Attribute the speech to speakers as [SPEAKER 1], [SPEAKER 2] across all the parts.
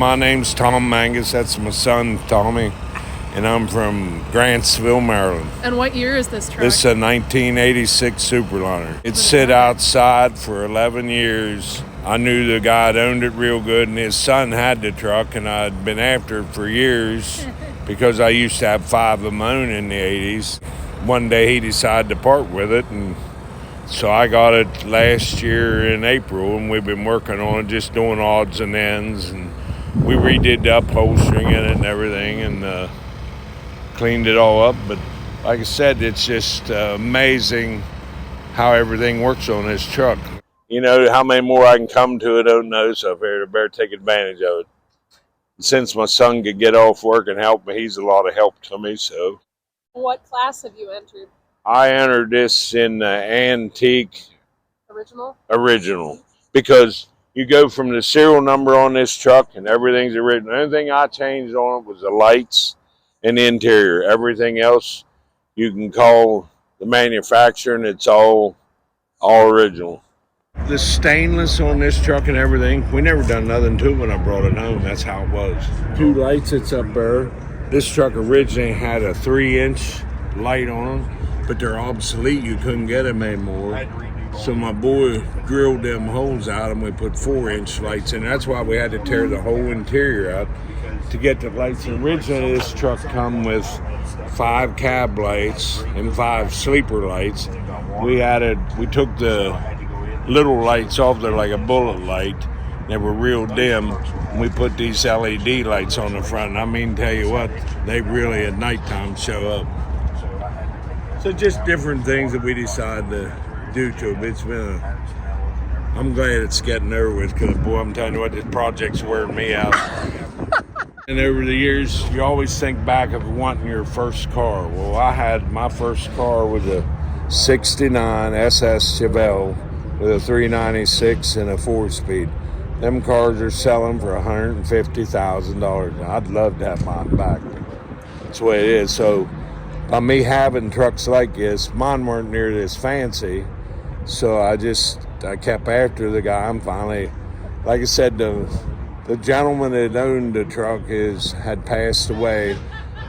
[SPEAKER 1] my name's Tom Menges. That's my son, Tommy. And I'm from Grantsville, Maryland.
[SPEAKER 2] And what year is this truck?
[SPEAKER 1] This is a 1986 Superliner. It sit outside for 11 years. I knew the guy that owned it real good, and his son had the truck, and I'd been after it for years because I used to have 5 of my own in the 80s. One day he decided to part with it, and so I got it last year in April, and we've been working on it, just doing odds and ends, and we redid the upholstering in it and everything, and cleaned it all up. But like I said, it's just amazing how everything works on this truck. You know, how many more I can come to, I don't know, so I better take advantage of it. Since my son could get off work and help me, he's a lot of help to me. So,
[SPEAKER 2] what class have you entered?
[SPEAKER 1] I entered this in antique
[SPEAKER 2] original,
[SPEAKER 1] because you go from the serial number on this truck and everything's original. The only thing I changed on it was the lights and the interior. Everything else you can call the manufacturer, and it's all original. The stainless on this truck and everything, we never done nothing to it when I brought it home. That's how it was. 2 lights that's up there. This truck originally had a 3-inch light on them, but they're obsolete. You couldn't get them anymore. So my boy drilled them holes out and we put 4-inch lights in. That's why we had to tear the whole interior out to get the lights. Originally, this truck come with 5 cab lights and 5 sleeper lights. We took the little lights off there like a bullet light. They were real dim. And we put these LED lights on the front. And I mean, tell you what, they really at nighttime show up. So just different things that we decided to do to it. I'm glad it's getting over with, because boy, I'm telling you what, this project's wearing me out. And over the years, you always think back of wanting your first car. Well, my first car was a 69 SS Chevelle with a 396 and a 4-speed. Them cars are selling for $150,000. I'd love to have mine back. That's the way it is. So by me having trucks like this, mine weren't near this fancy. So I kept after the guy. I'm finally, like I said, the gentleman that owned the truck had passed away.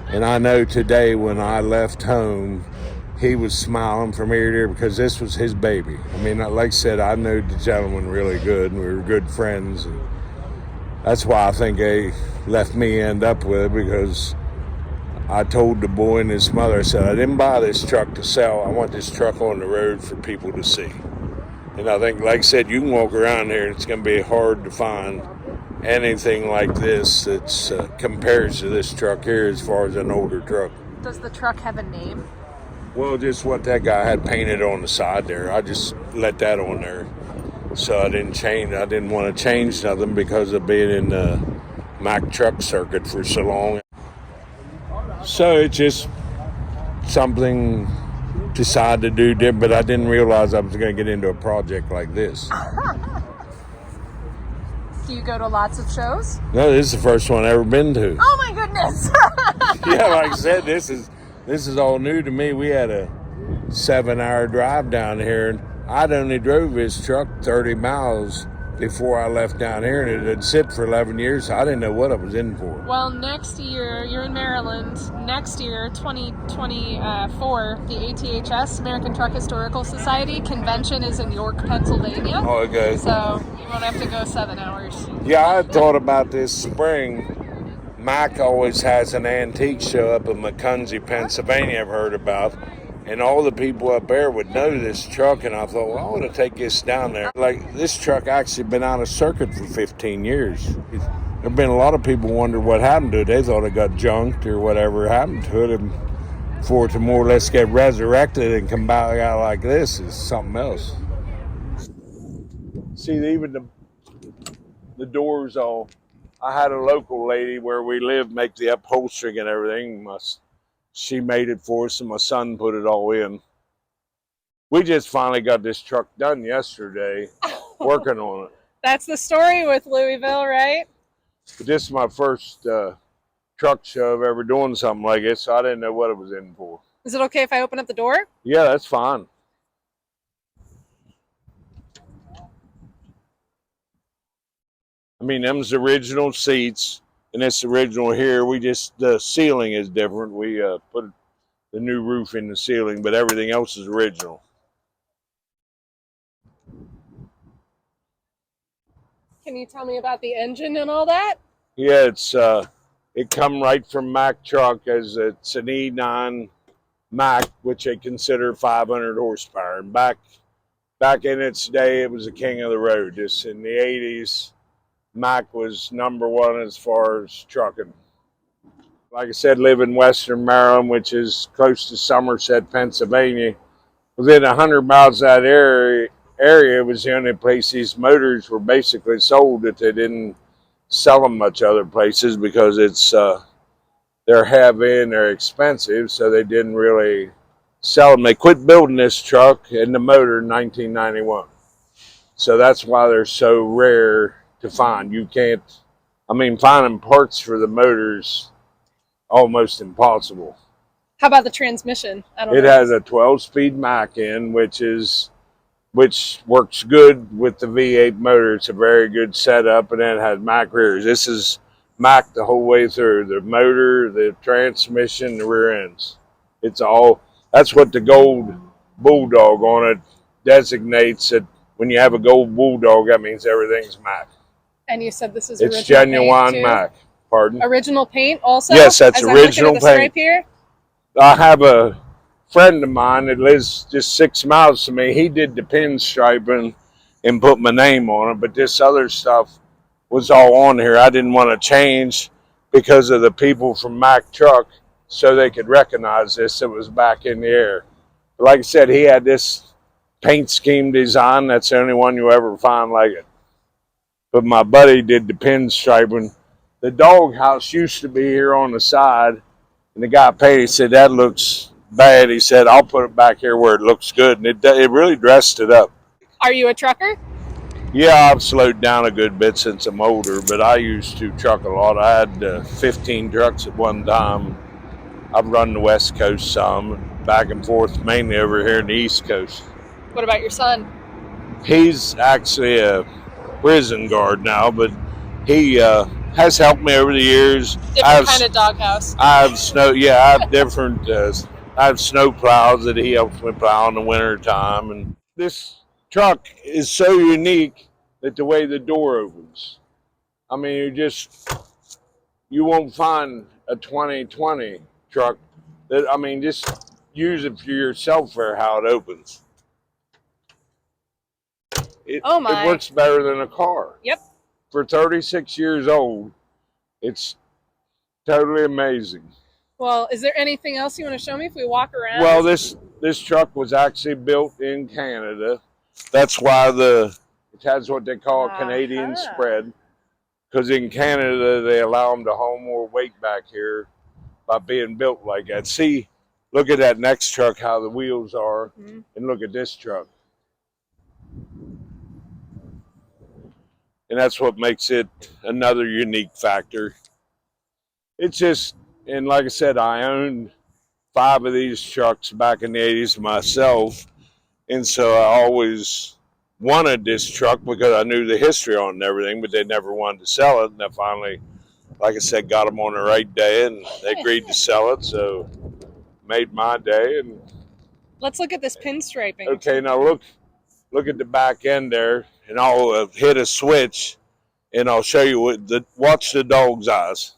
[SPEAKER 1] And I know today when I left home, he was smiling from ear to ear because this was his baby. I mean, like I said, I knew the gentleman really good, and we were good friends. And that's why I think they let me end up with it, because I told the boy and his mother, I said, I didn't buy this truck to sell. I want this truck on the road for people to see. And I think, like I said, you can walk around here, and it's going to be hard to find anything like this that's compares to this truck here as far as an older truck.
[SPEAKER 2] Does the truck have a name?
[SPEAKER 1] Well, just what that guy had painted on the side there. I just let that on there. So I didn't change. I didn't want to change nothing because of being in the Mack truck circuit for so long. So it's just something decided to do different, but I didn't realize I was going to get into a project like this.
[SPEAKER 2] Do you go to lots of shows?
[SPEAKER 1] No, this is the first one I've ever been to.
[SPEAKER 2] Oh my goodness!
[SPEAKER 1] Yeah, like I said, this is all new to me. We had a 7-hour drive down here, and I'd only drove this truck 30 miles before I left down here, and it had sit for 11 years, so I didn't know what I was in for.
[SPEAKER 2] Well, next year, you're in Maryland. Next year, 2024, the ATHS, American Truck Historical Society convention is in York, Pennsylvania.
[SPEAKER 1] Oh, okay.
[SPEAKER 2] So you won't have to go 7 hours.
[SPEAKER 1] Yeah, I had thought about this spring. Mack always has an antique show up in Menges, Pennsylvania, I've heard about. And all the people up there would know this truck, and I thought, well, I want to take this down there. Like, this truck actually been out of circuit for 15 years. There been a lot of people wonder what happened to it. They thought it got junked or whatever happened to it. And for it to more or less get resurrected and come back out like this is something else. See, even the doors all, I had a local lady where we live make the upholstering and everything. She made it for us, and my son put it all in. We just finally got this truck done yesterday, working on it.
[SPEAKER 2] That's the story with Louisville, right?
[SPEAKER 1] But this is my first truck show of ever doing something like this, so I didn't know what it was in for.
[SPEAKER 2] Is it okay if I open up the door?
[SPEAKER 1] Yeah, that's fine. mean, them's the original seats, and it's original here. We just, the ceiling is different. We put the new roof in the ceiling, but everything else is original.
[SPEAKER 2] Can you tell me about the engine and all that?
[SPEAKER 1] Yeah, it come right from Mack truck, as it's an E9 Mack, which they consider 500 horsepower. And back in its day, it was the king of the road. Just in the 80s, Mack was number one as far as trucking. Like I said, live in Western Maryland, which is close to Somerset, Pennsylvania. Within 100 miles of that area was the only place these motors were basically sold, that they didn't sell them much other places because they're heavy and they're expensive, so they didn't really sell them. They quit building this truck and the motor in 1991. So that's why they're so rare to find. You can't, I mean, finding parts for the motors almost impossible.
[SPEAKER 2] How about the transmission? I don't
[SPEAKER 1] It
[SPEAKER 2] know.
[SPEAKER 1] has a 12-speed Mack in, which works good with the V8 motor. It's a very good setup, and then it has Mack rears. This is Mack the whole way through. The motor, the transmission, the rear ends. It's all, that's what the gold bulldog on it designates. It when you have a gold bulldog, that means everything's Mack.
[SPEAKER 2] And you said this is
[SPEAKER 1] It's
[SPEAKER 2] original
[SPEAKER 1] genuine
[SPEAKER 2] paint too?
[SPEAKER 1] Mack. Pardon?
[SPEAKER 2] Original paint also?
[SPEAKER 1] Yes, that's
[SPEAKER 2] As
[SPEAKER 1] original
[SPEAKER 2] I'm looking at the stripe
[SPEAKER 1] paint.
[SPEAKER 2] here?
[SPEAKER 1] I have a friend of mine that lives just 6 miles from me. He did the pinstriping and put my name on it, but this other stuff was all on here. I didn't want to change because of the people from Mack Truck, so they could recognize this. It was back in the air. But like I said, he had this paint scheme design. That's the only one you ever find like it. But my buddy did the pinstriping. The doghouse used to be here on the side, and the guy paid. He said, that looks bad. He said, I'll put it back here where it looks good. And it really dressed it up.
[SPEAKER 2] Are you a trucker?
[SPEAKER 1] Yeah, I've slowed down a good bit since I'm older, but I used to truck a lot. I had 15 trucks at one time. I've run the West Coast some, back and forth, mainly over here in the East Coast.
[SPEAKER 2] What about your son?
[SPEAKER 1] He's actually a prison guard now, but he has helped me over the years.
[SPEAKER 2] Different kind of doghouse.
[SPEAKER 1] I have snow. Yeah, I have different. I have snow plows that he helps me plow in the winter time, and this truck is so unique that the way the door opens. I mean, you won't find a 2020 truck that, I mean, just use it for yourself for how it opens.
[SPEAKER 2] Oh my!
[SPEAKER 1] It works better than a car.
[SPEAKER 2] Yep.
[SPEAKER 1] For 36 years old, it's totally amazing.
[SPEAKER 2] Well, is there anything else you want to show me if we walk around?
[SPEAKER 1] Well, this truck was actually built in Canada. That's why it has what they call a Canadian spread, because in Canada they allow them to haul more weight back here by being built like that. See, look at that next truck, how the wheels are, and look at this truck. And that's what makes it another unique factor. It's just, and like I said, I owned 5 of these trucks back in the 80s myself. And so I always wanted this truck because I knew the history on it and everything, but they never wanted to sell it. And I finally, like I said, got them on the right day, and they agreed to sell it. So made my day. And
[SPEAKER 2] let's look at this pinstriping.
[SPEAKER 1] Okay, now look at the back end there, and I'll hit a switch, and I'll show you watch the dog's eyes.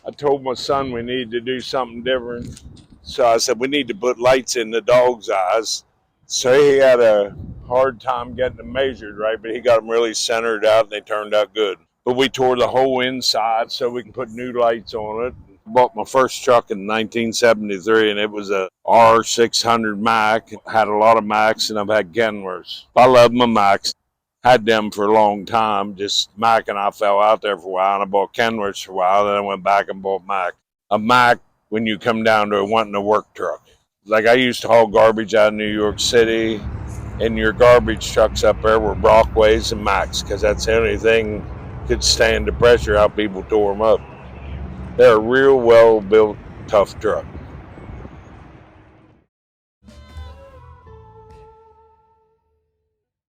[SPEAKER 1] I told my son we needed to do something different. So I said, we need to put lights in the dog's eyes. So he had a hard time getting them measured right, but he got them really centered out, and they turned out good. But we tore the whole inside so we can put new lights on it. Bought my first truck in 1973, and it was a R600 Mack. Had a lot of Macks, and I've had Kenworths. I love my Macks. Had them for a long time. Just Mack and I fell out there for a while, and I bought Kenworths for a while. Then I went back and bought Mack. A Mack, when you come down to wanting a work truck. Like I used to haul garbage out of New York City, and your garbage trucks up there were Brockways and Macks, because that's the only thing could stand the pressure how people tore them up. They're a real well-built, tough truck.